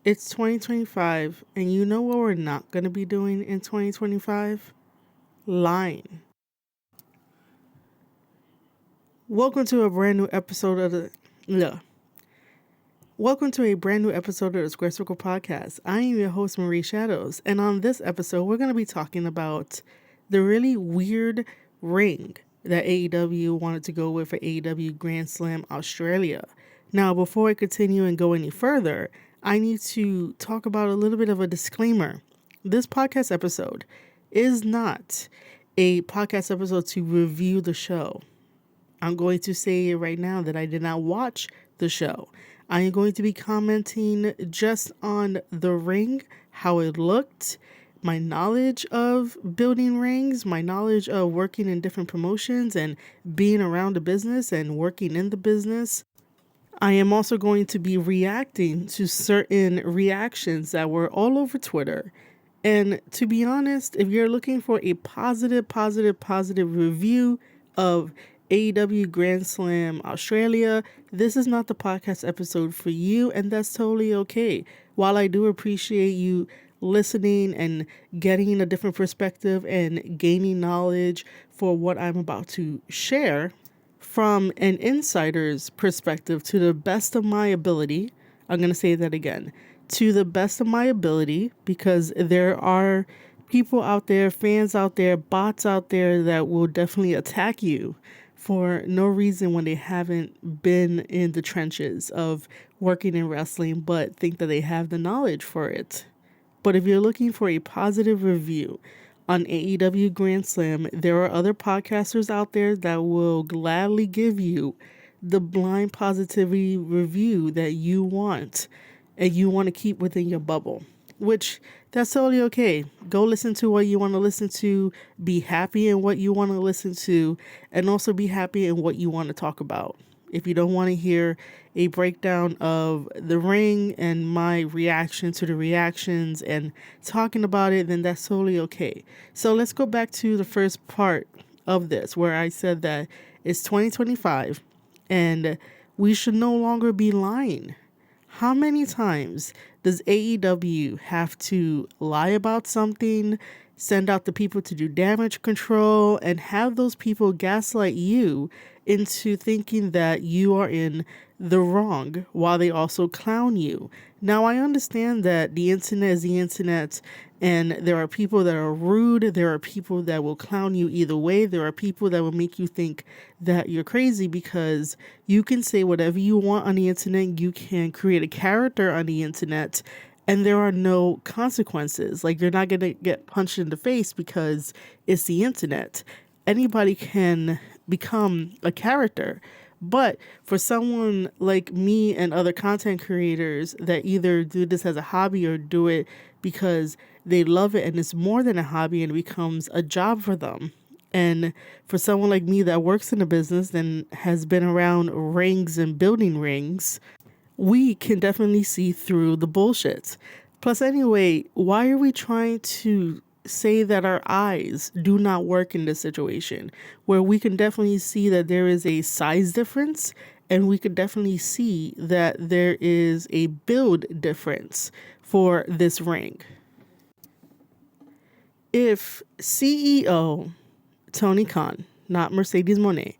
It's 2025, and you know what we're not going to be doing in 2025? Lying. Welcome to a brand new episode of the. No. Welcome to a brand new episode of the Square Circle Podcast. I am your host, Marie Shadows, and on this episode, we're going to be talking about the really weird ring that AEW wanted to go with for AEW GrandSlam Australia. Now, before I continue and go any further, I need to talk about a little bit of a disclaimer. This podcast episode is not a podcast episode to review the show. I'm going to say right now that I did not watch the show. I am going to be commenting just on the ring, how it looked, my knowledge of building rings, my knowledge of working in different promotions and being around the business and working in the business. I am also going to be reacting to certain reactions that were all over Twitter. And to be honest, if you're looking for a positive review of AEW GrandSlam Australia, this is not the podcast episode for you, and that's totally okay. While I do appreciate you listening and getting a different perspective and gaining knowledge for what I'm about to share, from an insider's perspective, to the best of my ability, I'm going to say that again, to the best of my ability, because there are people out there, fans out there, bots out there that will definitely attack you for no reason when they haven't been in the trenches of working in wrestling, but think that they have the knowledge for it. But if you're looking for a positive review on AEW GrandSlam, there are other podcasters out there that will gladly give you the blind positivity review that you want and you want to keep within your bubble, which that's totally okay. Go listen to what you want to listen to, be happy in what you want to listen to, and also be happy in what you want to talk about. If you don't want to hear a breakdown of the ring and my reaction to the reactions and talking about it, then that's totally okay. So let's go back to the first part of this where I said that it's 2025 and we should no longer be lying. How many times does AEW have to lie about something, send out the people to do damage control, and have those people gaslight you into thinking that you are in the wrong while they also clown you? Now, I understand that the internet is the internet, and there are people that are rude. There are people that will clown you either way. There are people that will make you think that you're crazy because you can say whatever you want on the internet. You can create a character on the internet, and there are no consequences. Like, you're not going to get punched in the face because it's the internet. Anybody can become a character. But for someone like me and other content creators that either do this as a hobby or do it because they love it and it's more than a hobby and it becomes a job for them. And for someone like me that works in a business and has been around rings and building rings, we can definitely see through the bullshit. Plus, anyway, why are we trying to say that our eyes do not work in this situation where we can definitely see that there is a size difference and we could definitely see that there is a build difference for this ring? If CEO Tony Khan, not Mercedes Moné,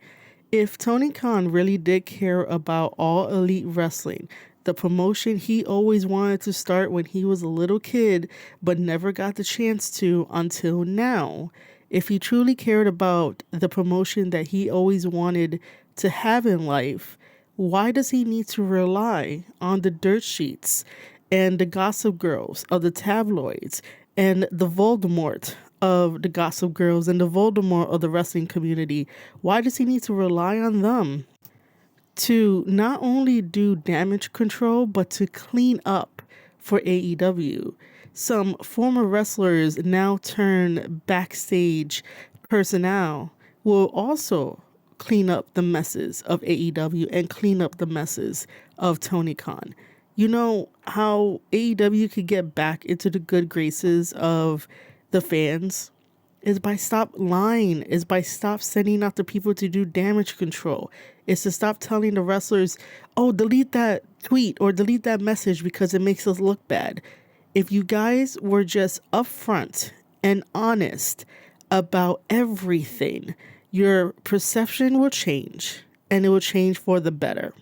if Tony Khan really did care about All Elite Wrestling, the promotion he always wanted to start when he was a little kid but never got the chance to until now, if he truly cared about the promotion that he always wanted to have in life, why does he need to rely on the dirt sheets and the gossip girls of the tabloids and the Voldemort of the gossip girls and the Voldemort of the wrestling community? Why does he need to rely on them to not only do damage control, but to clean up for AEW? Some former wrestlers, now turn backstage personnel, will also clean up the messes of AEW and clean up the messes of Tony Khan. You know how AEW could get back into the good graces of the fans? Is by stop lying, is by stop sending out the people to do damage control. Is to stop telling the wrestlers, oh, delete that tweet or delete that message because it makes us look bad. If you guys were just upfront and honest about everything, your perception will change, and it will change for the better.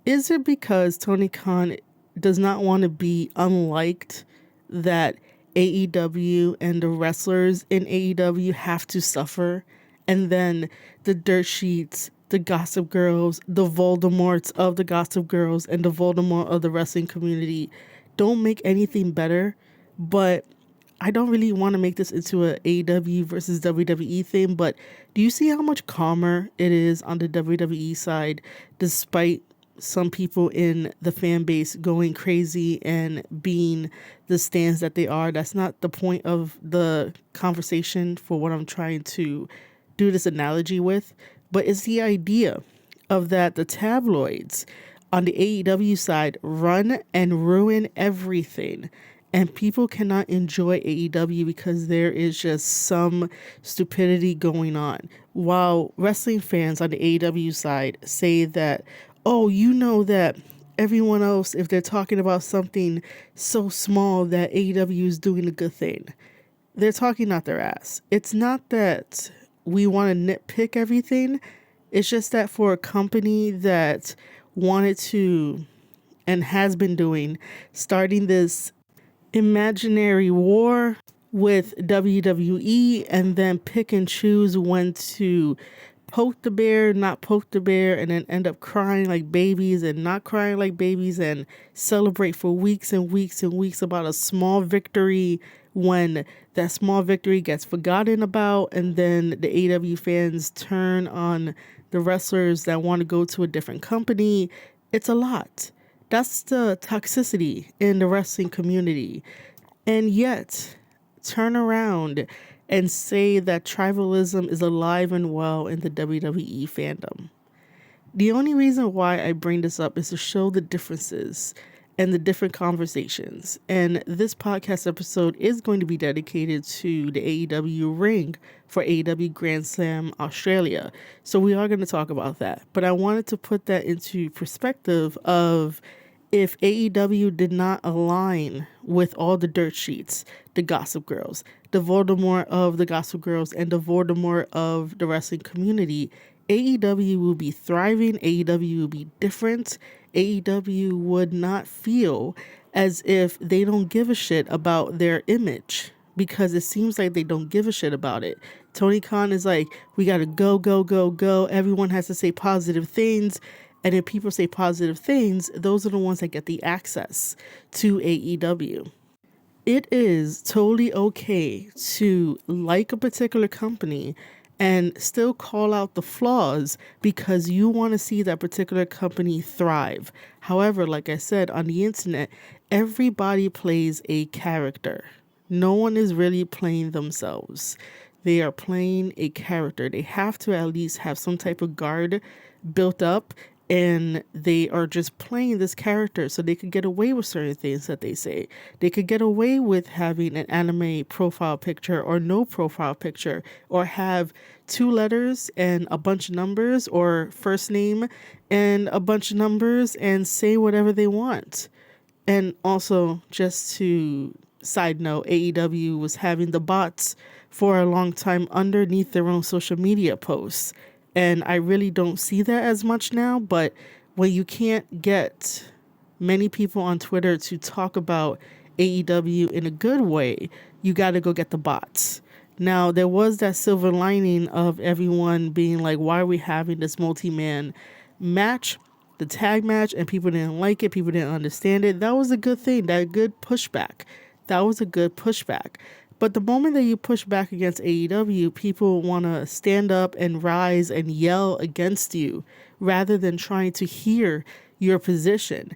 Is it because Tony Khan does not want to be unliked that AEW and the wrestlers in AEW have to suffer, and then the dirt sheets, the gossip girls, the Voldemorts of the gossip girls, and the Voldemort of the wrestling community don't make anything better? But I don't really want to make this into a AEW versus WWE thing, but do you see how much calmer it is on the WWE side, despite some people in the fan base going crazy and being the stands that they are? That's not the point of the conversation for what I'm trying to do this analogy with, but it's the idea of that the tabloids on the AEW side run and ruin everything. And people cannot enjoy AEW because there is just some stupidity going on. While wrestling fans on the AEW side say that, oh, you know that everyone else, if they're talking about something so small, that AEW is doing a good thing, they're talking out their ass. It's not that we want to nitpick everything. It's just that for a company that wanted to and has been doing, starting this imaginary war with WWE and then pick and choose when to poke the bear, not poke the bear, and then end up crying like babies and not crying like babies and celebrate for weeks and weeks and weeks about a small victory when that small victory gets forgotten about, and then the AEW fans turn on the wrestlers that want to go to a different company. It's a lot. That's the toxicity in the wrestling community. And yet, turn around and say that tribalism is alive and well in the WWE fandom. The only reason why I bring this up is to show the differences and the different conversations. And this podcast episode is going to be dedicated to the AEW Ring for AEW GrandSlam Australia. So we are going to talk about that. But I wanted to put that into perspective of if AEW did not align with all the dirt sheets, the gossip girls, the Voldemort of the gossip girls, and the Voldemort of the wrestling community, AEW will be thriving, AEW will be different, AEW would not feel as if they don't give a shit about their image, because it seems like they don't give a shit about it. Tony Khan is like, we gotta go, go, go, go. Everyone has to say positive things. And if people say positive things, those are the ones that get the access to AEW. It is totally okay to like a particular company and still call out the flaws because you want to see that particular company thrive. However, like I said, on the internet, everybody plays a character. No one is really playing themselves. They are playing a character. They have to at least have some type of guard built up, and they are just playing this character so they could get away with certain things that they say. They could get away with having an anime profile picture or no profile picture, or have 2 letters and a bunch of numbers, or first name and a bunch of numbers, and say whatever they want. And also, just to side note, AEW was having the bots for a long time underneath their own social media posts. And I really don't see that as much now, but when you can't get many people on Twitter to talk about AEW in a good way, you got to go get the bots. Now, there was that silver lining of everyone being like, why are we having this multi-man match, the tag match, and people didn't like it, people didn't understand it. That was a good thing, that good pushback. That was a good pushback. But the moment that you push back against AEW, people want to stand up and rise and yell against you rather than trying to hear your position.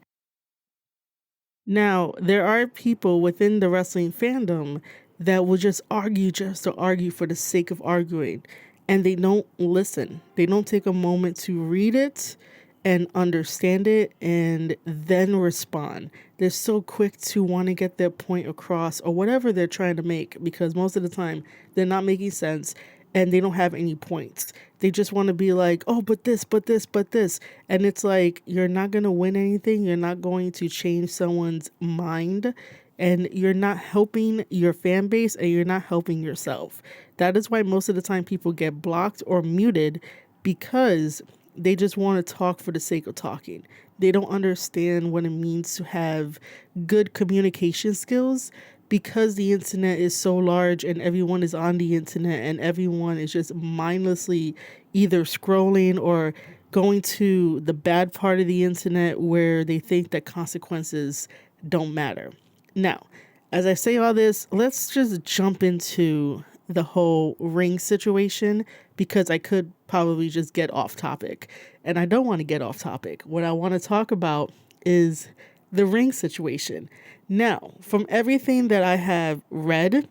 Now, there are people within the wrestling fandom that will just argue just to argue for the sake of arguing, and they don't listen. They don't take a moment to read it and understand it and then respond. They're so quick to want to get their point across or whatever they're trying to make, because most of the time they're not making sense and they don't have any points. They just want to be like, oh, but this, but this, but this. And it's like, you're not going to win anything. You're not going to change someone's mind. And you're not helping your fan base, and you're not helping yourself. That is why most of the time people get blocked or muted, because they just want to talk for the sake of talking. They don't understand what it means to have good communication skills, because the internet is so large and everyone is on the internet and everyone is just mindlessly either scrolling or going to the bad part of the internet where they think that consequences don't matter. Now, as I say all this, let's just jump into the whole ring situation, because I could probably just get off topic, and I don't want to get off topic. What I want to talk about is the ring situation. Now, from everything that I have read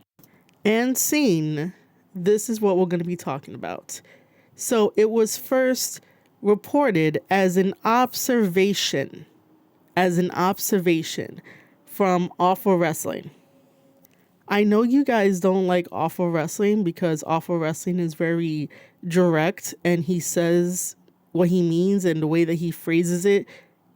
and seen, this is what we're going to be talking about. So it was first reported as an observation from Awful Wrestling. I know you guys don't like Awful Wrestling because Awful Wrestling is very direct, and he says what he means, and the way that he phrases it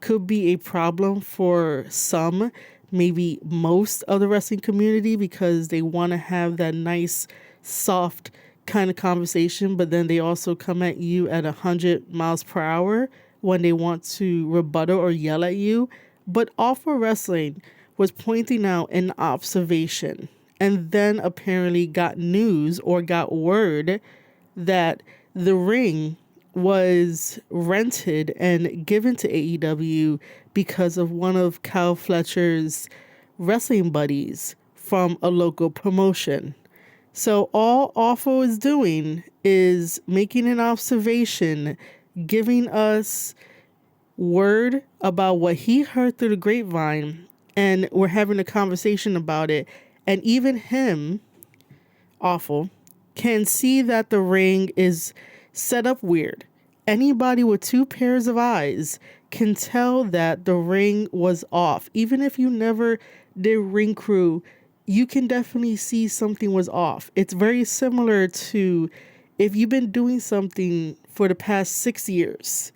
could be a problem for some, maybe most of the wrestling community, because they want to have that nice, soft kind of conversation, but then they also come at you at 100 miles per hour when they want to rebuttal or yell at you. But Awful Wrestling was pointing out an observation, and then apparently got news or got word that the ring was rented and given to AEW because of one of Kyle Fletcher's wrestling buddies from a local promotion. So all Awful is doing is making an observation, giving us word about what he heard through the grapevine, and we're having a conversation about it. And even him, Awful, can see that the ring is set up weird. Anybody with two pairs of eyes can tell that the ring was off. Even if you never did ring crew, you can definitely see something was off. It's very similar to if you've been doing something for the past 6 years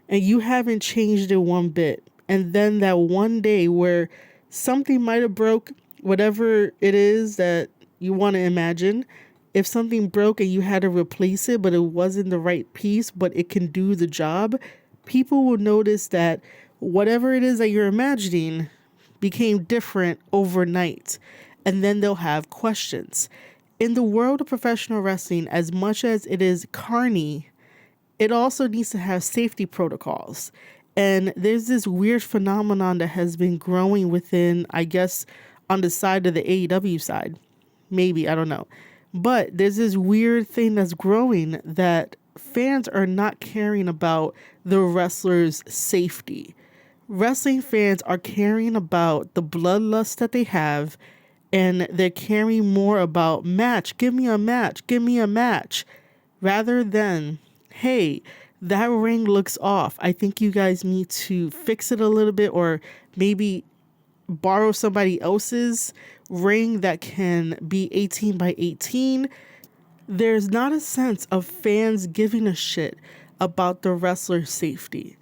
and you haven't changed it one bit, and then that one day where something might have broke, whatever it is that you want to imagine, if something broke and you had to replace it, but it wasn't the right piece, but it can do the job, people will notice that whatever it is that you're imagining became different overnight. And then they'll have questions. In the world of professional wrestling, as much as it is carny, it also needs to have safety protocols. And there's this weird phenomenon that has been growing within, I guess, on the side of the AEW side. Maybe, I don't know. But there's this weird thing that's growing that fans are not caring about the wrestlers' safety. Wrestling fans are caring about the bloodlust that they have, and they're caring more about match. Give me a match. Give me a match. Rather than, hey, that ring looks off. I think you guys need to fix it a little bit, or maybe borrow somebody else's ring that can be 18 by 18. There's not a sense of fans giving a shit about the wrestler's safety.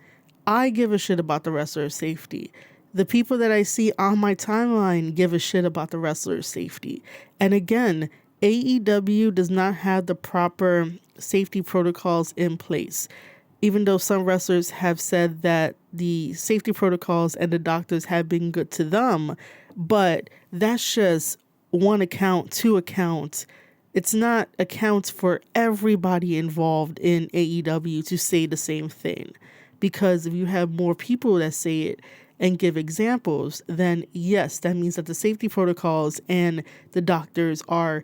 I give a shit about the wrestler's safety. The people that I see on my timeline give a shit about the wrestler's safety. And again, AEW does not have the proper safety protocols in place. Even though some wrestlers have said that the safety protocols and the doctors have been good to them, but that's just one account, two accounts. It's not accounts for everybody involved in AEW to say the same thing. Because if you have more people that say it and give examples, then yes, that means that the safety protocols and the doctors are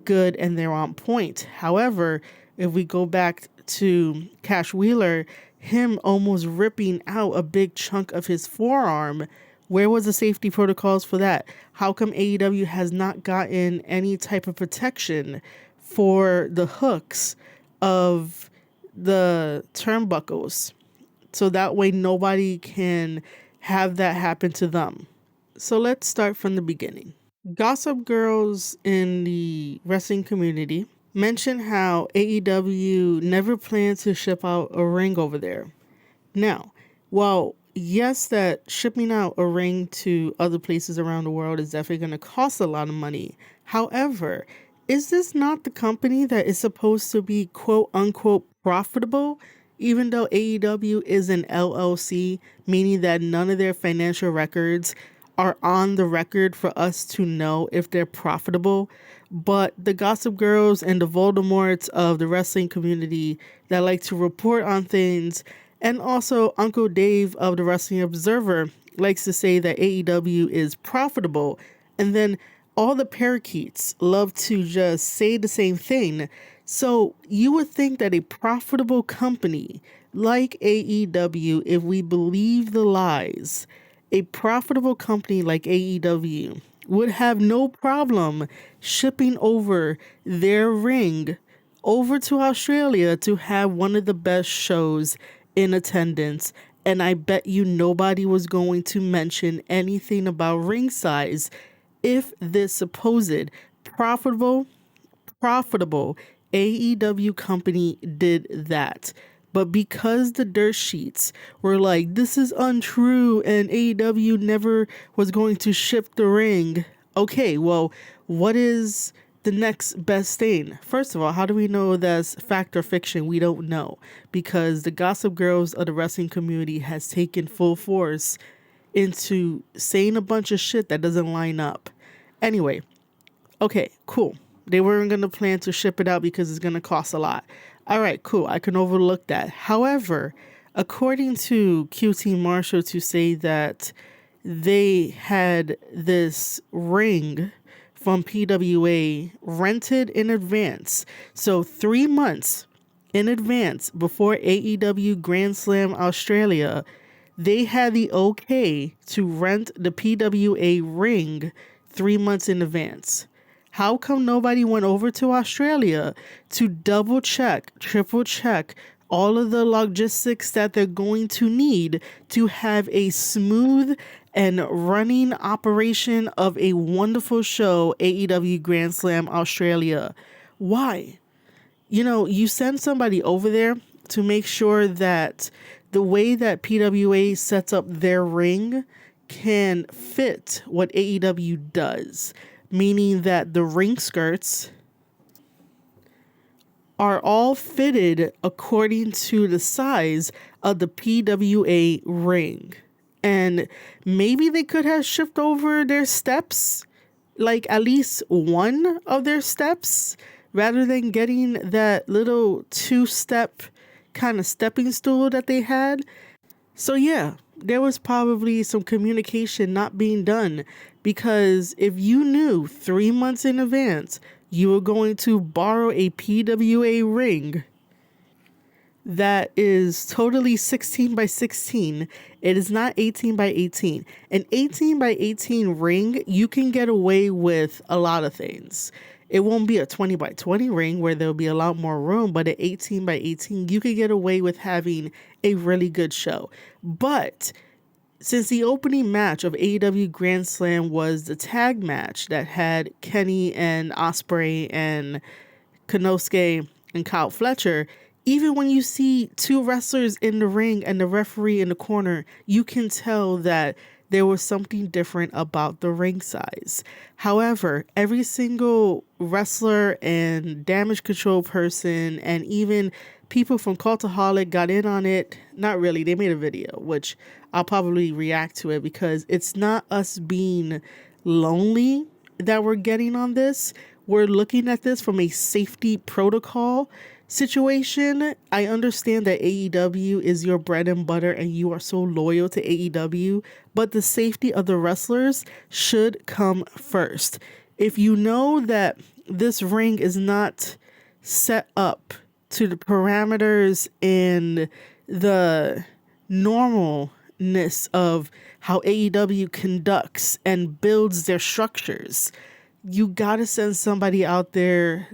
good and they're on point. However, if we go back to Cash Wheeler, him almost ripping out a big chunk of his forearm, where was the safety protocols for that? How come AEW has not gotten any type of protection for the hooks of the turnbuckles? So that way nobody can have that happen to them. So let's start from the beginning. Gossip girls in the wrestling community mentioned how AEW never planned to ship out a ring over there. Now, while yes, that shipping out a ring to other places around the world is definitely going to cost a lot of money. However, is this not the company that is supposed to be quote unquote profitable? Even though AEW is an LLC, meaning that none of their financial records are on the record for us to know if they're profitable. But the Gossip Girls and the Voldemorts of the wrestling community that like to report on things, and also Uncle Dave of the Wrestling Observer likes to say that AEW is profitable. And then all the parakeets love to just say the same thing. So you would think that a profitable company like AEW, if we believe the lies, a profitable company like AEW would have no problem shipping over their ring over to Australia to have one of the best shows in attendance. And I bet you nobody was going to mention anything about ring size if this supposed profitable profitable AEW company did that. But because the dirt sheets were like, this is untrue and AEW never was going to ship the ring. Okay, well, what is the next best thing? First of all, how do we know that's fact or fiction? We don't know, because the Gossip Girls of the wrestling community has taken full force into saying a bunch of shit that doesn't line up. Anyway, okay, cool. They weren't going to plan to ship it out because it's going to cost a lot. All right, cool. I can overlook that. However, according to QT Marshall to say that they had this ring from PWA rented in advance. So 3 months in advance before AEW GrandSlam Australia, they had the okay to rent the PWA ring 3 months in advance. How come nobody went over to Australia to double check, triple check all of the logistics that they're going to need to have a smooth and running operation of a wonderful show, AEW GrandSlam Australia? Why? You send somebody over there to make sure that the way that PWA sets up their ring can fit what AEW does, meaning that the ring skirts are all fitted according to the size of the PWA ring. And maybe they could have shipped over their steps, like at least one of their steps, rather than getting that little 2-step kind of stepping stool that they had. So yeah, there was probably some communication not being done, because if you knew 3 months in advance you were going to borrow a PWA ring that is totally 16 by 16, it is not 18 by 18. An 18 by 18 ring, you can get away with a lot of things. It won't be a 20 by 20 ring where there'll be a lot more room, but at 18 by 18, you could get away with having a really good show. But since the opening match of AEW Grand Slam was the tag match that had Kenny and Ospreay and Konosuke and Kyle Fletcher, even when you see two wrestlers in the ring and the referee in the corner, you can tell that there was something different about the ring size. However, every single wrestler and damage control person and even people from Cultaholic got in on it. Not really. They made a video, which I'll probably react to it, because it's not us being lonely that we're getting on this. We're looking at this from a safety protocol situation. I understand that AEW is your bread and butter and you are so loyal to AEW, but the safety of the wrestlers should come first. If you know that this ring is not set up to the parameters and the normalness of how AEW conducts and builds their structures, you gotta send somebody out there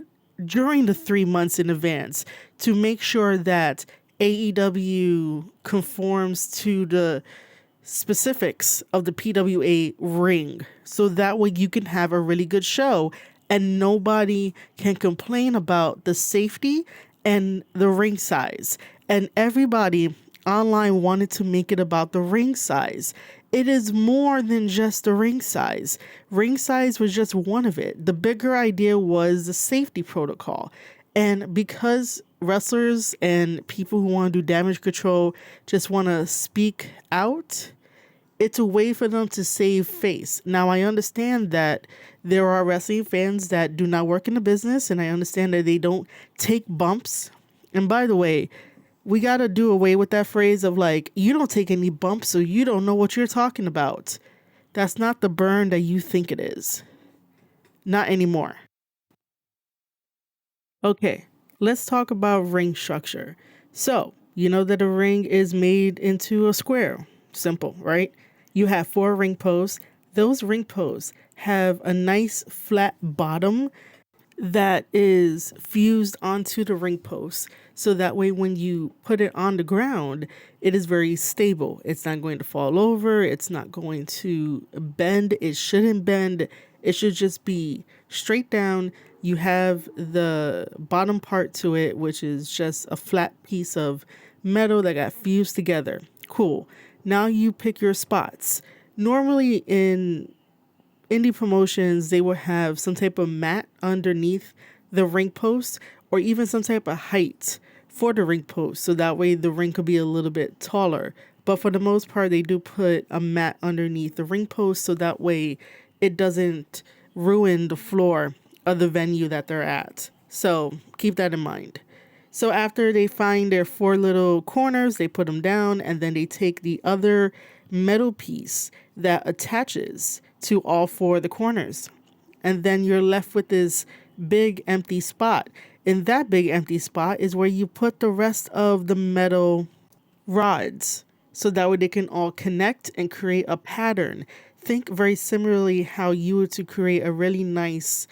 during the 3 months in advance to make sure that AEW conforms to the specifics of the PWA ring, so that way you can have a really good show and nobody can complain about the safety and the ring size. And everybody online wanted to make it about the ring size. It is more than just the ring size. Ring size was just one of it. The bigger idea was the safety protocol. And because wrestlers and people who want to do damage control just want to speak out, it's a way for them to save face. Now, I understand that there are wrestling fans that do not work in the business, and I understand that they don't take bumps. And by the way, we got to do away with that phrase of like, you don't take any bumps, so you don't know what you're talking about. That's not the burn that you think it is. Not anymore. Okay, let's talk about ring structure. So, you know that a ring is made into a square. Simple, right? You have 4 ring posts. Those ring posts have a nice flat bottom that is fused onto the ring post. So that way, when you put it on the ground, it is very stable. It's not going to fall over. It's not going to bend. It shouldn't bend. It should just be straight down. You have the bottom part to it, which is just a flat piece of metal that got fused together. Cool. Now you pick your spots. Normally in indie promotions, they will have some type of mat underneath the ring post or even some type of height for the ring post. So that way the ring could be a little bit taller. But for the most part, they do put a mat underneath the ring post so that way it doesn't ruin the floor of the venue that they're at. So keep that in mind. So after they find their 4 little corners, they put them down and then they take the other metal piece that attaches to all 4 of the corners. And then you're left with this big empty spot. In that big empty spot is where you put the rest of the metal rods. So that way they can all connect and create a pattern. Think very similarly how you would to create a really nice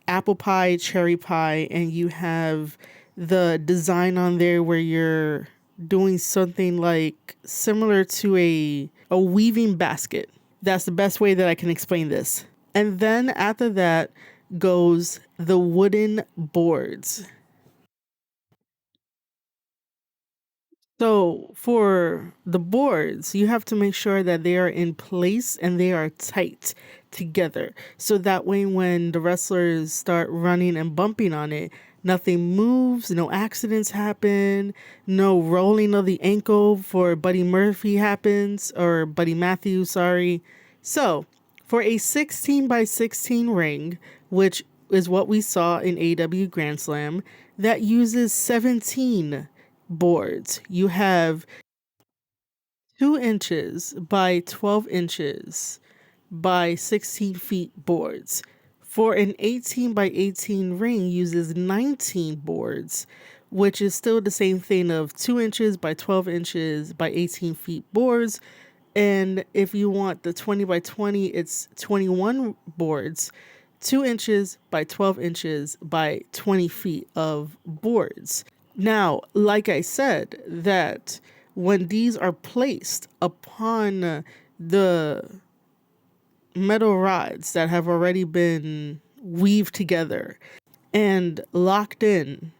apple pie, cherry pie, and you have the design on there where you're doing something like similar to a weaving basket. That's the best way that I can explain this. And then after that goes the wooden boards. So for the boards, you have to make sure that they are in place and they are tight together. So that way when the wrestlers start running and bumping on it, nothing moves, no accidents happen, no rolling of the ankle for Buddy Murphy happens, or Buddy Matthews, sorry. So for a 16 by 16 ring, which is what we saw in AEW GrandSlam, that uses 17 boards. You have 2 inches by 12 inches by 16 feet boards. For an 18 by 18 ring uses 19 boards, which is still the same thing of 2 inches by 12 inches by 18 feet boards. And if you want the 20 by 20, it's 21 boards, 2 inches by 12 inches by 20 feet of boards. Now, like I said, that when these are placed upon the metal rods that have already been weaved together and locked in,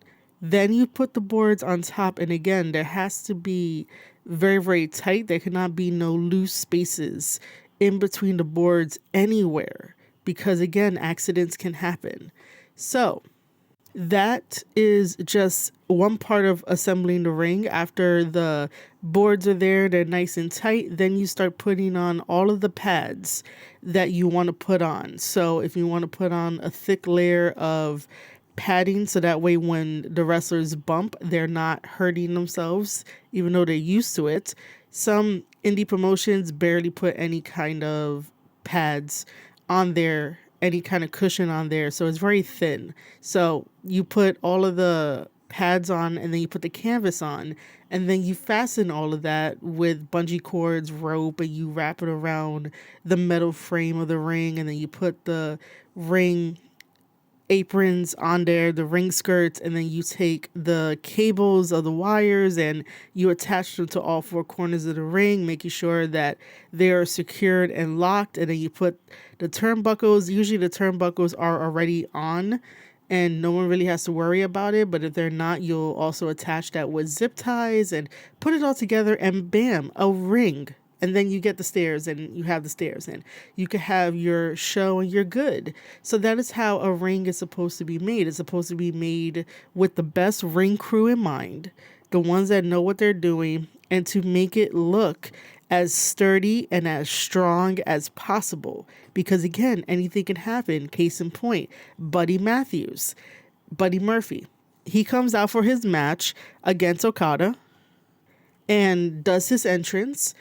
then you put the boards on top. And again, there has to be very, very tight. There cannot be no loose spaces in between the boards anywhere because, again, accidents can happen. So that is just one part of assembling the ring. After the boards are there, they're nice and tight, then you start putting on all of the pads that you want to put on. So if you want to put on a thick layer of padding so that way when the wrestlers bump, they're not hurting themselves, even though they're used to it. Some indie promotions barely put any kind of pads on there, any kind of cushion on there, so it's very thin. So you put all of the pads on and then you put the canvas on and then you fasten all of that with bungee cords, rope, and you wrap it around the metal frame of the ring and then you put the ring aprons on there, the ring skirts, and then you take the cables of the wires and you attach them to all four corners of the ring, making sure that they are secured and locked. And then you put the turnbuckles. Usually the turnbuckles are already on and no one really has to worry about it. But if they're not, you'll also attach that with zip ties and put it all together, and bam, a ring. And then you get the stairs and you have the stairs and you can have your show and you're good. So that is how a ring is supposed to be made. It's supposed to be made with the best ring crew in mind, the ones that know what they're doing, and to make it look as sturdy and as strong as possible. Because again, anything can happen. Case in point, Buddy Murphy. He comes out for his match against Okada and does his entrance,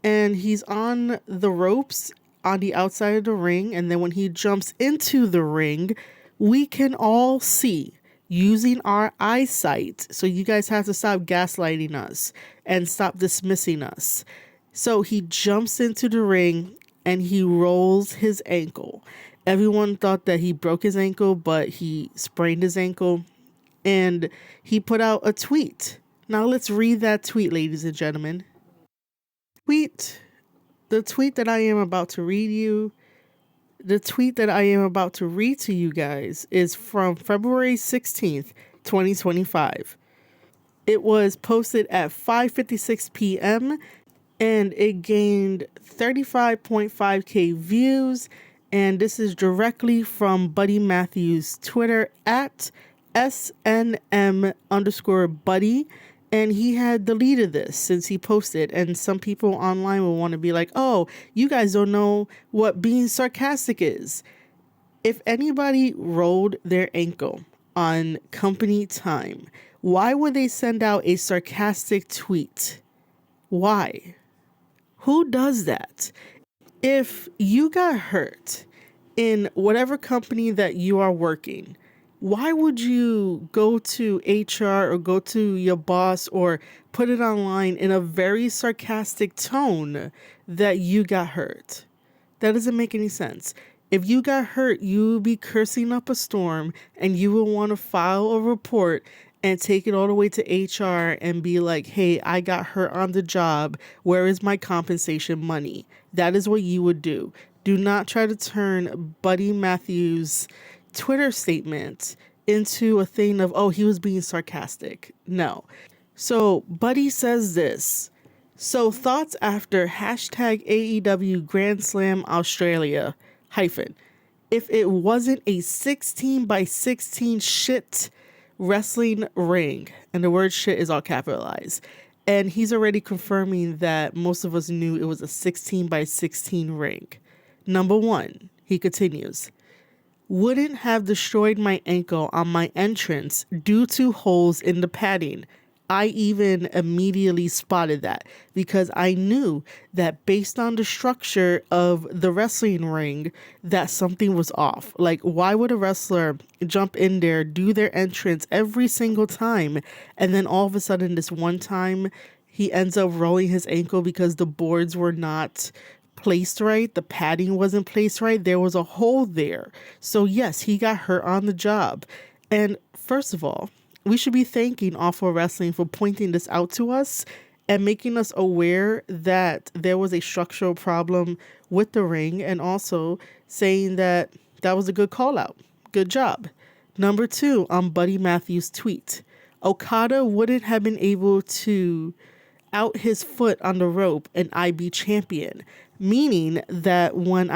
and he's on the ropes on the outside of the ring. And then when he jumps into the ring, we can all see using our eyesight. So you guys have to stop gaslighting us and stop dismissing us. So he jumps into the ring and he rolls his ankle. Everyone thought that he broke his ankle, but he sprained his ankle, and he put out a tweet. Now let's read that tweet, ladies and gentlemen. The tweet that I am about to read to you guys is from February 16th, 2025. It was posted at 5:56 p.m. and it gained 35.5k views. And this is directly from Buddy Matthews' Twitter at SNM_Buddy. And he had deleted this since he posted. And some people online will want to be like, oh, you guys don't know what being sarcastic is. If anybody rolled their ankle on company time, why would they send out a sarcastic tweet? Why? Who does that? If you got hurt in whatever company that you are working, why would you go to HR or go to your boss or put it online in a very sarcastic tone that you got hurt? That doesn't make any sense. If you got hurt, you will be cursing up a storm and you will want to file a report and take it all the way to HR and be like, hey, I got hurt on the job. Where is my compensation money? That is what you would do. Do not try to turn Buddy Matthews' Twitter statement into a thing of, oh, he was being sarcastic. No. So Buddy says this. So thoughts after hashtag AEW GrandSlam Australia hyphen. If it wasn't a 16x16 shit wrestling ring, and the word shit is all capitalized. And he's already confirming that most of us knew it was a 16x16 ring. Number one, he continues, wouldn't have destroyed my ankle on my entrance due to holes in the padding. I even immediately spotted that because I knew that based on the structure of the wrestling ring that something was off. Like, why would a wrestler jump in there, do their entrance every single time, and then all of a sudden this one time he ends up rolling his ankle because the boards were not placed right, the padding wasn't placed right, there was a hole there. So yes, he got hurt on the job. And first of all, we should be thanking Awful Wrestling for pointing this out to us and making us aware that there was a structural problem with the ring, and also saying that that was a good call out. Good job. Number two, on Buddy Matthews' tweet, Okada wouldn't have been able to out his foot on the rope and I be champion. Meaning that when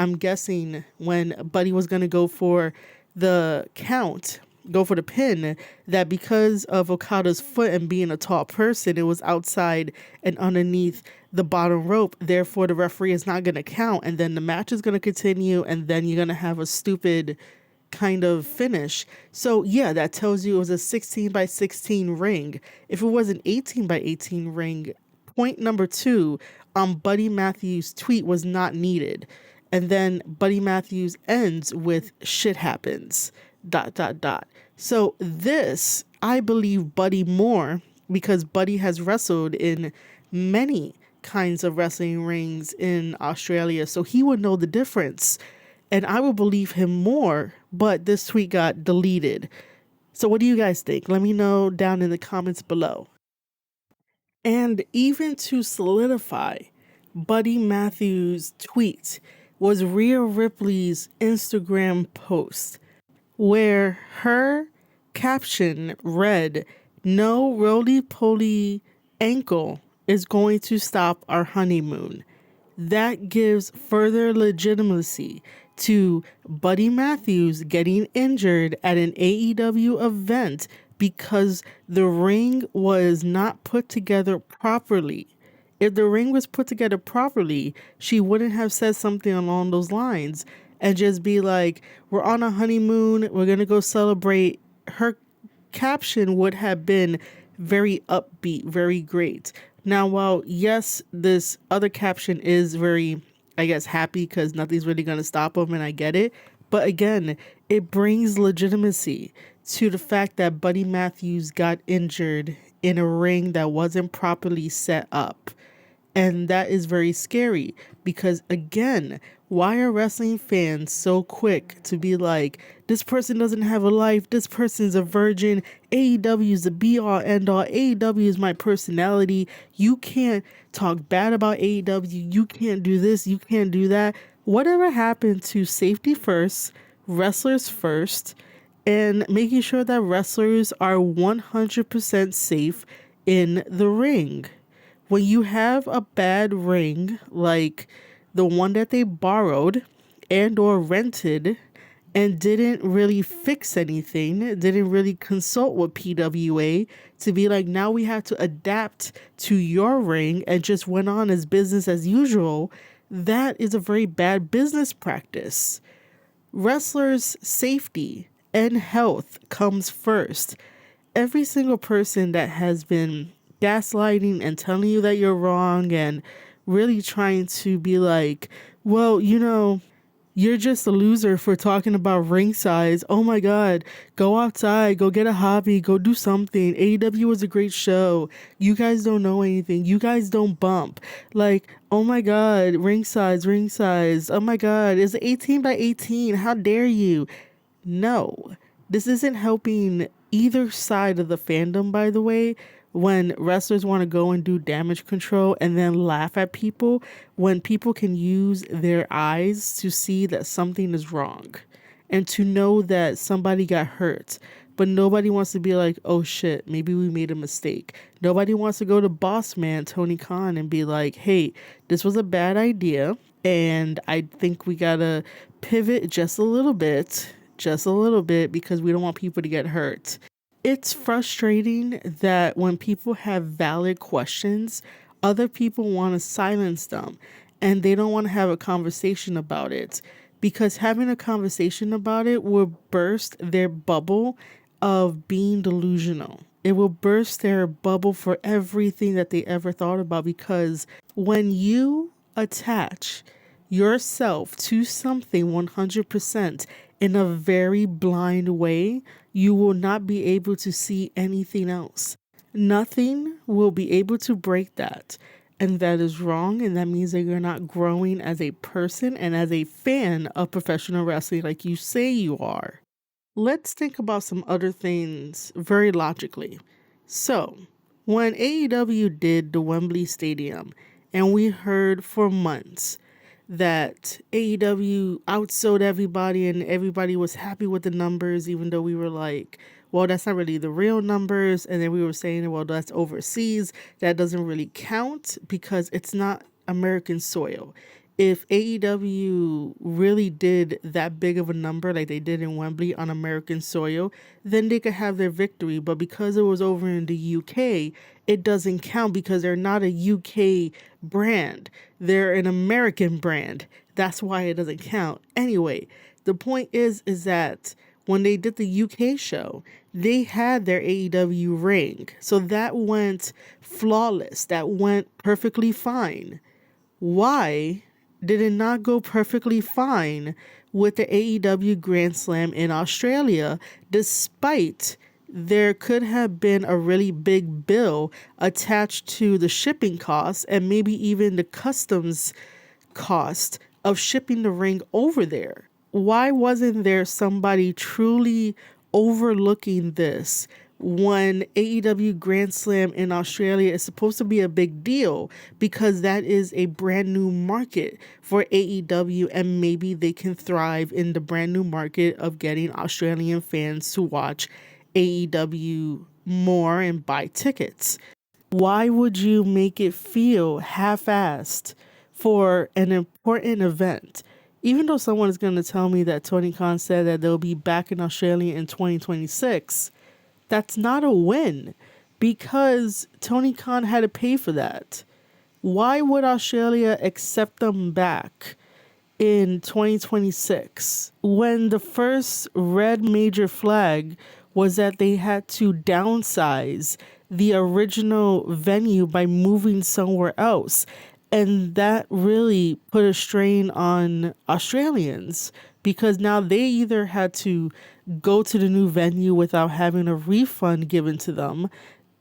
Buddy was going to go for the count, go for the pin, that because of Okada's foot and being a tall person, it was outside and underneath the bottom rope. Therefore, the referee is not going to count. And then the match is going to continue. And then you're going to have a stupid kind of finish. So yeah, that tells you it was a 16x16 ring. If it was an 18x18 ring, point number two on Buddy Matthews' tweet was not needed. And then Buddy Matthews ends with shit happens, ... So this, I believe Buddy more because Buddy has wrestled in many kinds of wrestling rings in Australia. So he would know the difference. And I would believe him more, but this tweet got deleted. So what do you guys think? Let me know down in the comments below. And even to solidify, Buddy Matthews' tweet was Rhea Ripley's Instagram post, where her caption read, "No roly-poly ankle is going to stop our honeymoon." That gives further legitimacy to Buddy Matthews getting injured at an AEW event because the ring was not put together properly. If the ring was put together properly, she wouldn't have said something along those lines and just be like, "We're on a honeymoon, we're going to go celebrate." Her caption would have been very upbeat, very great. Now, while yes, this other caption is very, I guess, happy because nothing's really going to stop him, and I get it. But again, it brings legitimacy to the fact that Buddy Matthews got injured in a ring that wasn't properly set up. And that is very scary because, again, why are wrestling fans so quick to be like, this person doesn't have a life, this person's a virgin, AEW is the be-all, end-all, AEW is my personality, you can't talk bad about AEW, you can't do this, you can't do that. Whatever happened to safety first, wrestlers first, and making sure that wrestlers are 100% safe in the ring? When you have a bad ring like the one that they borrowed and or rented and didn't really fix anything, didn't really consult with PWA to be like, now we have to adapt to your ring, and just went on as business as usual, that is a very bad business practice. Wrestlers' safety and health comes first. Every single person that has been gaslighting and telling you that you're wrong and really trying to be like, well, you're just a loser for talking about ring size. Oh my God, go outside, go get a hobby, go do something. AEW was a great show. You guys don't know anything. You guys don't bump. Like, oh my God, ring size, ring size. Oh my God, it's 18 by 18. How dare you? No, this isn't helping either side of the fandom, by the way. When wrestlers want to go and do damage control and then laugh at people, when people can use their eyes to see that something is wrong and to know that somebody got hurt, but nobody wants to be like, oh shit, maybe we made a mistake. Nobody wants to go to boss man Tony Khan and be like, hey, this was a bad idea and I think we gotta pivot just a little bit because we don't want people to get hurt. It's frustrating that when people have valid questions, other people want to silence them and they don't want to have a conversation about it, because having a conversation about it will burst their bubble of being delusional. It will burst their bubble for everything that they ever thought about, because when you attach yourself to something 100% in a very blind way, you will not be able to see anything else. Nothing will be able to break that. And that is wrong. And that means that you're not growing as a person and as a fan of professional wrestling like you say you are. Let's think about some other things very logically. So, when AEW did the Wembley Stadium, and we heard for months that AEW outsold everybody and everybody was happy with the numbers, even though we were like, well, that's not really the real numbers. And then we were saying, well, that's overseas. That doesn't really count because it's not American soil. If AEW really did that big of a number like they did in Wembley on American soil, then they could have their victory. But because it was over in the UK, it doesn't count because they're not a UK brand. They're an American brand. That's why it doesn't count. Anyway, the point is that when they did the UK show, they had their AEW ring. So that went flawless. That went perfectly fine. Why did it not go perfectly fine with the AEW GrandSlam in Australia, despite there could have been a really big bill attached to the shipping costs and maybe even the customs cost of shipping the ring over there? why wasn't there somebody truly overlooking this when AEW Grand Slam in Australia is supposed to be a big deal because that is a brand new market for AEW, and maybe they can thrive in the brand new market of getting Australian fans to watch AEW more and buy tickets? Why would you make it feel half-assed for an important event? Even though someone is going to tell me that Tony Khan said that they'll be back in Australia in 2026, that's not a win because Tony Khan had to pay for that. Why would Australia accept them back in 2026 when the first red major flag was that they had to downsize the original venue by moving somewhere else? And that really put a strain on Australians because now they either had to go to the new venue without having a refund given to them.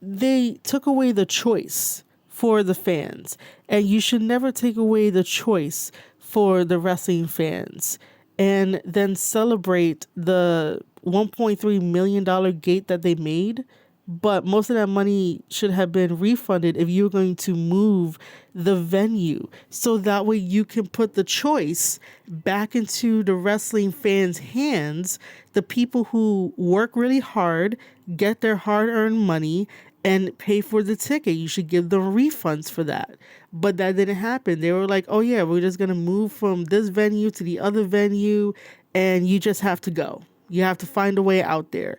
They took away the choice for the fans, and you should never take away the choice for the wrestling fans and then celebrate the $1.3 million gate that they made. But most of that money should have been refunded if you're going to move the venue. So that way you can put the choice back into the wrestling fans' hands, the people who work really hard, get their hard-earned money, and pay for the ticket. You should give them refunds for that. But that didn't happen. They were like, oh yeah, we're just going to move from this venue to the other venue, and you just have to go. You have to find a way out there.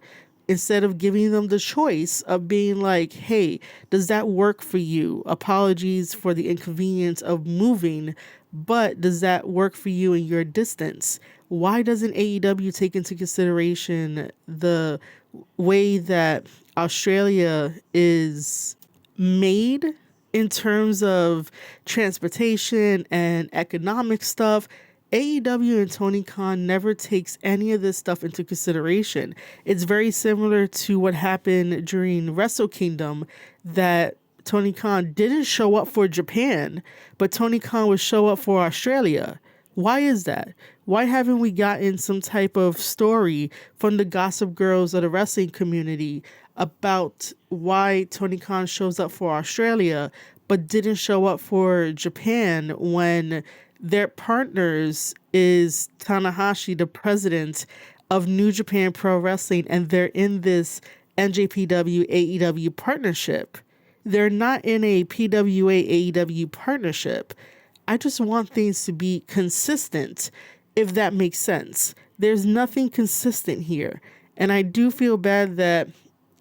Instead of giving them the choice of being like, hey, does that work for you? Apologies for the inconvenience of moving, but does that work for you in your distance? Why doesn't AEW take into consideration the way that Australia is made in terms of transportation and economic stuff? AEW and Tony Khan never takes any of this stuff into consideration. It's very similar to what happened during Wrestle Kingdom, that Tony Khan didn't show up for Japan, but Tony Khan would show up for Australia. Why is that? Why haven't we gotten some type of story from the Gossip Girls of the wrestling community about why Tony Khan shows up for Australia but didn't show up for Japan when their partners is Tanahashi, the president of New Japan Pro Wrestling, and they're in this NJPW AEW partnership? They're not in a PWA AEW partnership. I just want things to be consistent, if that makes sense. There's nothing consistent here. And I do feel bad that,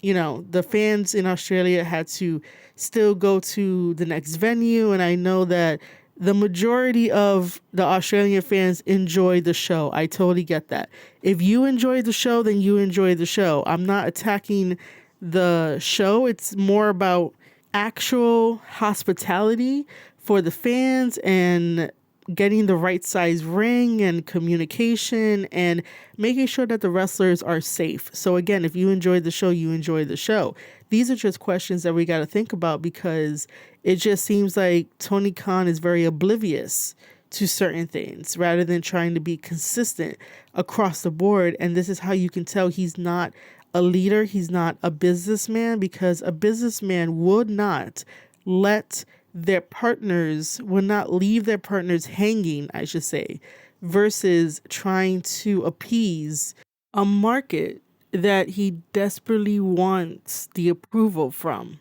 the fans in Australia had to still go to the next venue. And I know that the majority of the Australian fans enjoy the show. I totally get that. If you enjoy the show, then you enjoy the show. I'm not attacking the show. It's more about actual hospitality for the fans and getting the right size ring and communication and making sure that the wrestlers are safe. So again, if you enjoyed the show, you enjoy the show. These are just questions that we got to think about because it just seems like Tony Khan is very oblivious to certain things rather than trying to be consistent across the board. And this is how you can tell he's not a leader. He's not a businessman, because a businessman would not leave their partners hanging, I should say, versus trying to appease a market that he desperately wants the approval from.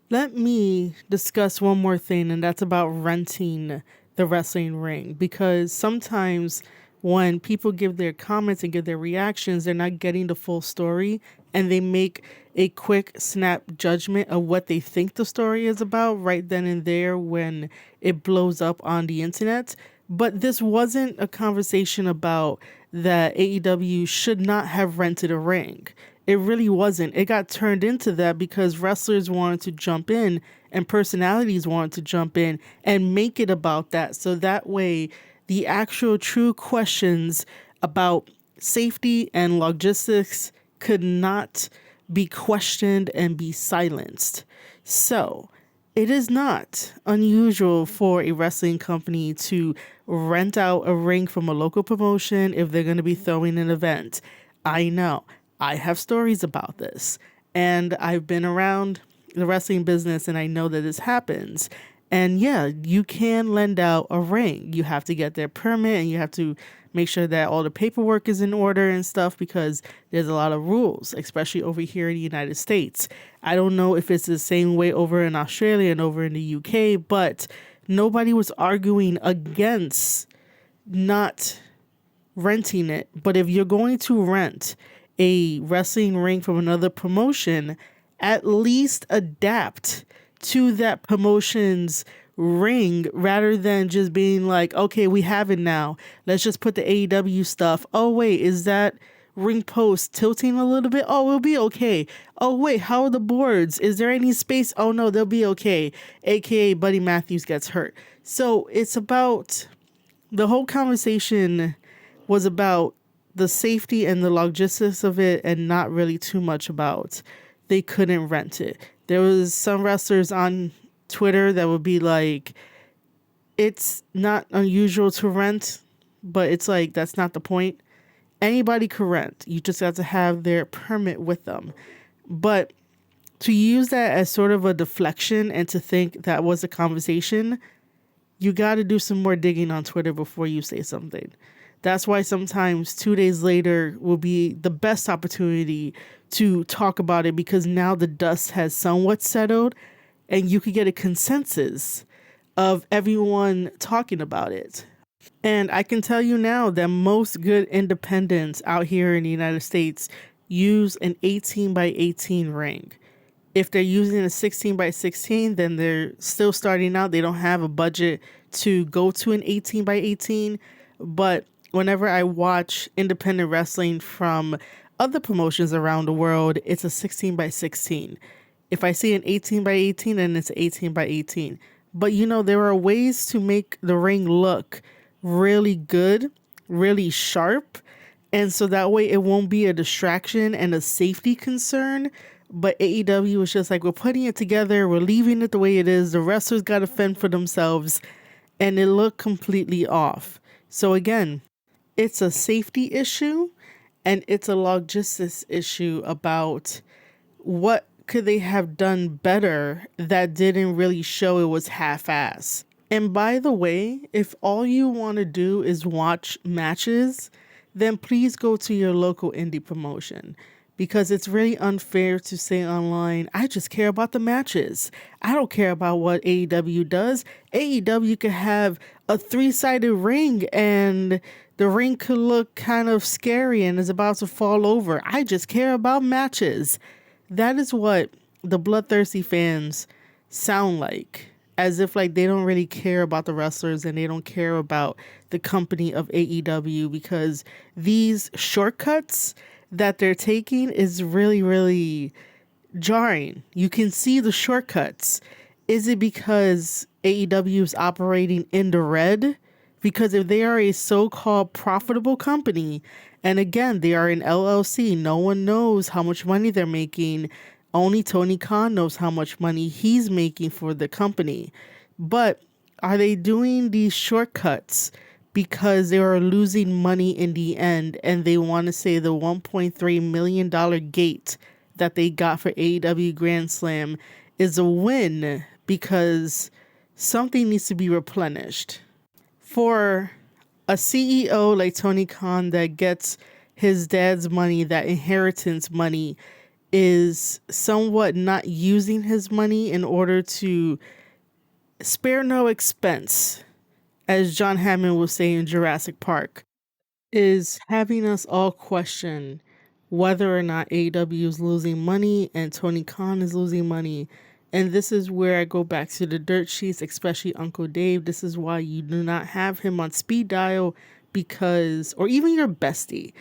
Let me discuss one more thing, and that's about renting the wrestling ring, because sometimes when people give their comments and give their reactions, they're not getting the full story, and they make a quick snap judgment of what they think the story is about right then and there when it blows up on the internet. But this wasn't a conversation about that AEW should not have rented a ring. It really wasn't. It got turned into that because wrestlers wanted to jump in and personalities wanted to jump in and make it about that. So that way, the actual true questions about safety and logistics could not be questioned and be silenced. So it is not unusual for a wrestling company to rent out a ring from a local promotion if they're going to be throwing an event. I know. I have stories about this. And I've been around the wrestling business and I know that this happens. And yeah, you can lend out a ring. You have to get their permit and you have to make sure that all the paperwork is in order and stuff because there's a lot of rules, especially over here in the United States. I don't know if it's the same way over in Australia and over in the UK, but nobody was arguing against not renting it. But if you're going to rent a wrestling ring from another promotion, at least adapt to that promotion's ring rather than just being like, okay, we have it now. Let's just put the AEW stuff. Oh, wait, is that ring post tilting a little bit? Oh, it'll be okay. Oh, wait, how are the boards? Is there any space? Oh, no, they'll be okay. AKA Buddy Matthews gets hurt. So it's about the whole conversation was about the safety and the logistics of it and not really too much about they couldn't rent it. There was some wrestlers on Twitter that would be like, it's not unusual to rent, but it's like, that's not the point. Anybody can rent. You just have to have their permit with them. But to use that as sort of a deflection and to think that was a conversation, you got to do some more digging on Twitter before you say something. That's why sometimes 2 days later will be the best opportunity to talk about it because now the dust has somewhat settled and you could get a consensus of everyone talking about it. And I can tell you now that most good independents out here in the United States use an 18 by 18 ring. If they're using a 16 by 16, then they're still starting out. They don't have a budget to go to an 18 by 18. But whenever I watch independent wrestling from other promotions around the world, it's a 16 by 16. If I see an 18 by 18, then it's 18 by 18. But there are ways to make the ring look really good, really sharp. And so that way it won't be a distraction and a safety concern. But AEW is just like, we're putting it together. We're leaving it the way it is. The wrestlers got to fend for themselves. And it looked completely off. So again, it's a safety issue and it's a logistics issue about what could they have done better that didn't really show it was half-ass. And by the way, if all you want to do is watch matches, then please go to your local indie promotion. Because it's really unfair to say online, I just care about the matches. I don't care about what AEW does. AEW could have a 3-sided ring and the ring could look kind of scary and is about to fall over. I just care about matches. That is what the bloodthirsty fans sound like. As if like they don't really care about the wrestlers and they don't care about the company of AEW because these shortcuts that they're taking is really, really jarring. You can see the shortcuts. Is it because AEW is operating in the red? Because if they are a so-called profitable company, and again, they are an LLC, no one knows how much money they're making. Only Tony Khan knows how much money he's making for the company. But are they doing these shortcuts because they are losing money in the end and they want to say the $1.3 million gate that they got for AEW GrandSlam is a win because something needs to be replenished? For a CEO like Tony Khan that gets his dad's money, that inheritance money, is somewhat not using his money in order to spare no expense, as John Hammond will say in Jurassic Park, is having us all question whether or not AEW is losing money and Tony Khan is losing money. And this is where I go back to the dirt sheets, especially Uncle Dave. This is why you do not have him on speed dial because, or even your bestie,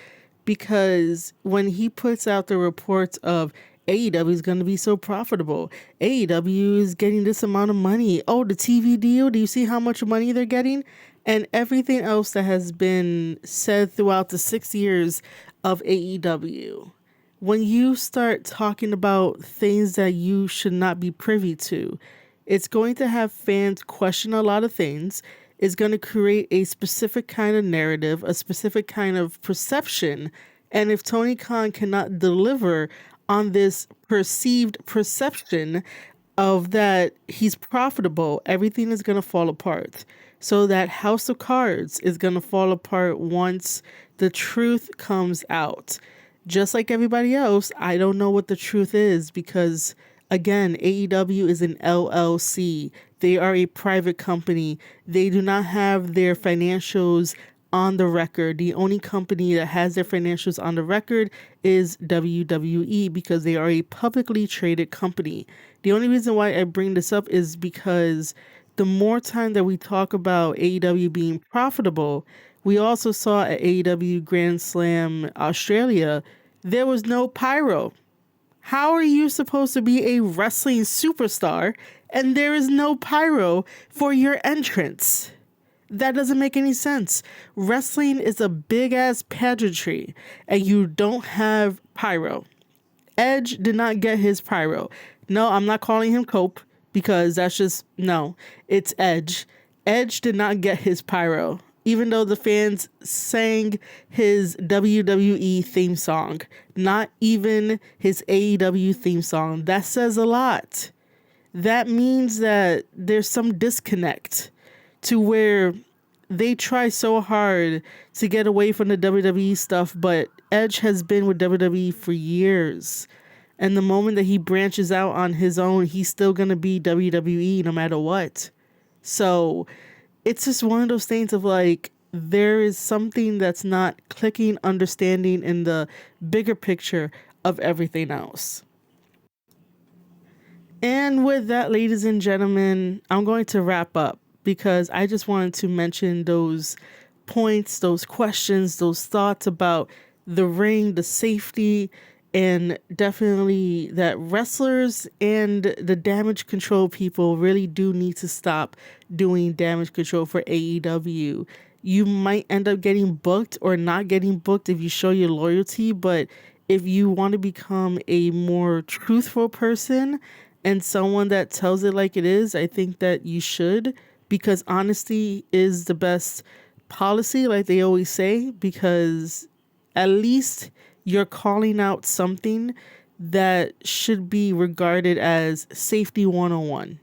because when he puts out the reports of AEW is going to be so profitable, AEW is getting this amount of money. Oh, the TV deal, do you see how much money they're getting? And everything else that has been said throughout the 6 years of AEW. When you start talking about things that you should not be privy to, It's going to have fans question a lot of things. It's going to create a specific kind of narrative, a specific kind of perception. And if Tony Khan cannot deliver on this perceived perception of that he's profitable, everything is going to fall apart. So that house of cards is going to fall apart once the truth comes out. Just like everybody else, I don't know what the truth is because, again, AEW is an LLC. They are a private company. They do not have their financials on the record. The only company that has their financials on the record is WWE because they are a publicly traded company. The only reason why I bring this up is because the more time that we talk about AEW being profitable, we also saw at AEW GrandSlam Australia, there was no pyro. How are you supposed to be a wrestling superstar and there is no pyro for your entrance? That doesn't make any sense. Wrestling is a big ass pageantry and you don't have pyro. Edge did not get his pyro. No, I'm not calling him Cope because that's just, no, it's Edge. Edge did not get his pyro, even though the fans sang his WWE theme song, not even his AEW theme song. That says a lot. That means that there's some disconnect to where they try so hard to get away from the WWE stuff, but Edge has been with WWE for years. And the moment that he branches out on his own, he's still going to be WWE no matter what. So it's just one of those things of like, there is something that's not clicking, understanding in the bigger picture of everything else. And with that, ladies and gentlemen, I'm going to wrap up because I just wanted to mention those points, those questions, those thoughts about the ring, the safety, and definitely that wrestlers and the damage control people really do need to stop doing damage control for AEW. You might end up getting booked or not getting booked if you show your loyalty, but if you want to become a more truthful person and someone that tells it like it is, I think that you should, because honesty is the best policy, like they always say, because at least you're calling out something that should be regarded as safety 101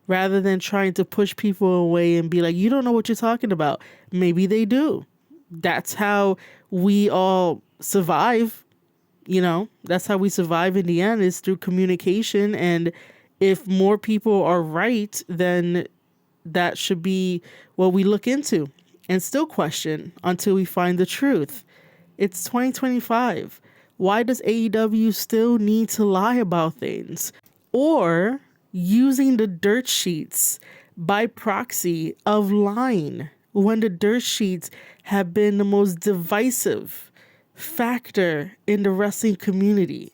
rather than trying to push people away and be like, you don't know what you're talking about. Maybe they do. That's how we all survive. You know, that's how we survive in the end, is through communication. And if more people are right, then that should be what we look into and still question until we find the truth. It's 2025. Why does AEW still need to lie about things? Or using the dirt sheets by proxy of lying when the dirt sheets have been the most divisive factor in the wrestling community,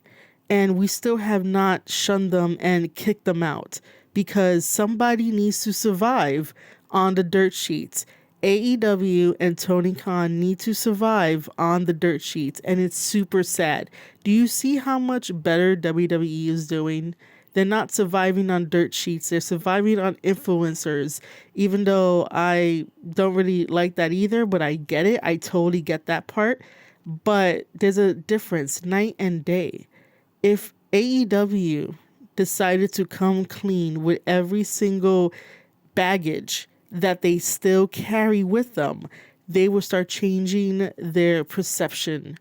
and we still have not shunned them and kicked them out because somebody needs to survive on the dirt sheets. AEW and Tony Khan need to survive on the dirt sheets, and it's super sad. Do you see how much better WWE is doing? They're not surviving on dirt sheets. They're surviving on influencers, even though I don't really like that either, but I get it. I totally get that part. But there's a difference night and day. If AEW decided to come clean with every single baggage that they still carry with them, they will start changing their perception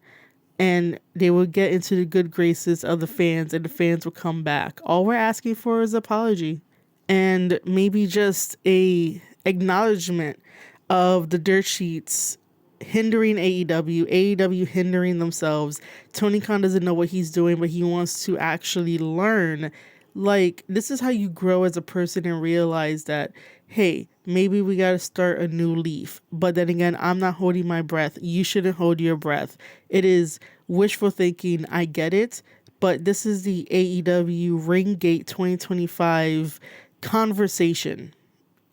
and they will get into the good graces of the fans and the fans will come back. All we're asking for is apology and maybe just a acknowledgement of the dirt sheets hindering AEW hindering themselves. Tony Khan doesn't know what he's doing, but he wants to actually learn. Like, this is how you grow as a person and realize that, hey, maybe we got to start a new leaf. But then again, I'm not holding my breath. You shouldn't hold your breath. It is wishful thinking. I get it. But this is the AEW Ring Gate 2025 conversation.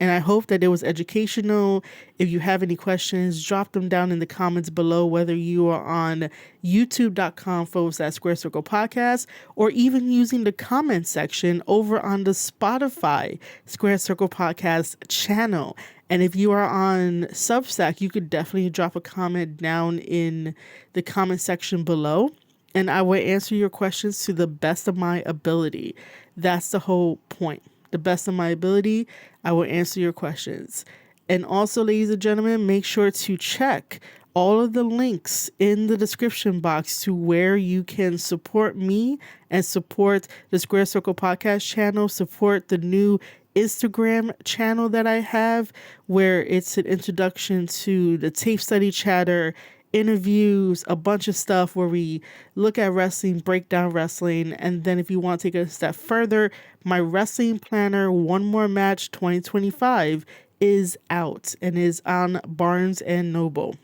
And I hope that it was educational. If you have any questions, drop them down in the comments below, whether you are on youtube.com/Square Circle Podcast or even using the comment section over on the Spotify Square Circle Podcast channel. And if you are on Substack, you could definitely drop a comment down in the comment section below. And I will answer your questions to the best of my ability. That's the whole point. The best of my ability, I will answer your questions. And also, ladies and gentlemen, make sure to check all of the links in the description box to where you can support me and support the Square Circle Podcast channel, support the new Instagram channel that I have, where it's an introduction to the tape study chatter, interviews, a bunch of stuff where we look at wrestling, break down wrestling. And then if you want to take a step further, my wrestling planner, One More Match 2025, is out and is on Barnes and Noble.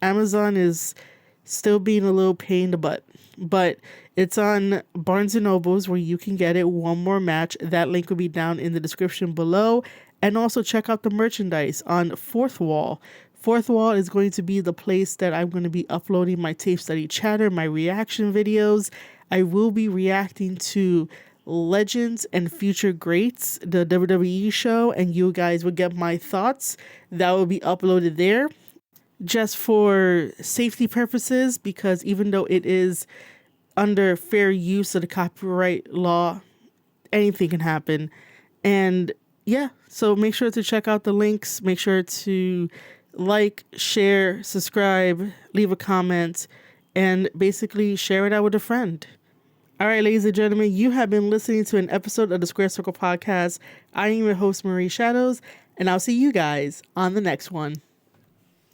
Amazon is still being a little pain in the butt, but it's on Barnes and Nobles where you can get it. One More Match. That link will be down in the description below. And also check out the merchandise on Fourth Wall. Fourth Wall is going to be the place that I'm going to be uploading my tape study chatter, my reaction videos. I will be reacting to Legends and Future Greats, the WWE show, and you guys will get my thoughts. That will be uploaded there just for safety purposes, because even though it is under fair use of the copyright law, anything can happen. And yeah, so make sure to check out the links. Make sure to like, share, subscribe, leave a comment, and basically share it out with a friend. All right, ladies and gentlemen, you have been listening to an episode of the Square Circle Podcast. I am your host, Marie Shadows, and I'll see you guys on the next one.